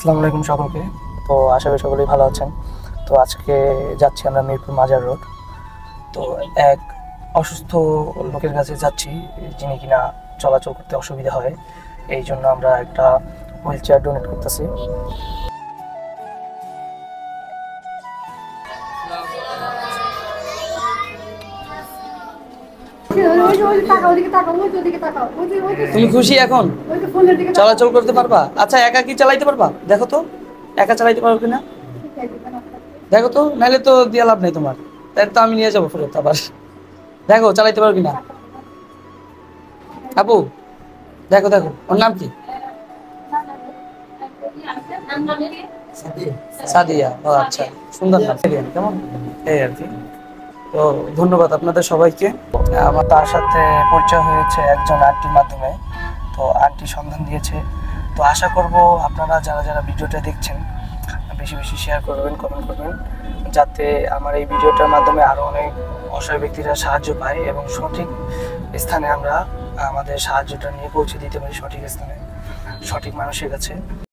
আসসালামু আলাইকুম সকলকে। তো আশা করি সকলেই ভালো আছেন। তো আজকে যাচ্ছি আমরা মিরপুর মাজার রোড। তো এক অসুস্থ লোকের কাছে যাচ্ছি, যিনি কিনা চলাচল করতে অসুবিধা হয়। এই জন্য আমরা একটা হুইল চেয়ার ডোনেট করতেছি। তুমি খুশি এখন? চলাচল করতে পারবা? আচ্ছা, একা কি চালাইতে পারবা? দেখো তো, একা চালাইতে পারো কিনা দেখো তো, নাহলে তো দিয়ে লাভ নেই তোমার। তাই তো আমি নিয়ে যাবো ফেরত আবার। দেখো চালাইতে পারো কিনা। আপু দেখো দেখো, ওর নাম কি? সাদিয়া। ও আচ্ছা, সুন্দর নাম। কেমন এই আর কি। তো ধন্যবাদ আপনাদের সবাইকে। আমার তার সাথে পরিচয় হয়েছে একজন আন্টির মাধ্যমে। তো আন্টি সন্ধান দিয়েছে। তো আশা করব আপনারা যারা যারা ভিডিওটা দেখছেন বেশি বেশি শেয়ার করবেন, কমেন্ট করবেন, যাতে আমার এই ভিডিওটার মাধ্যমে আরও অনেক অসহায় ব্যক্তিরা সাহায্য পায় এবং সঠিক স্থানে আমরা আমাদের সাহায্যটা নিয়ে পৌঁছে দিতে পারি, সঠিক স্থানে সঠিক মানুষের কাছে।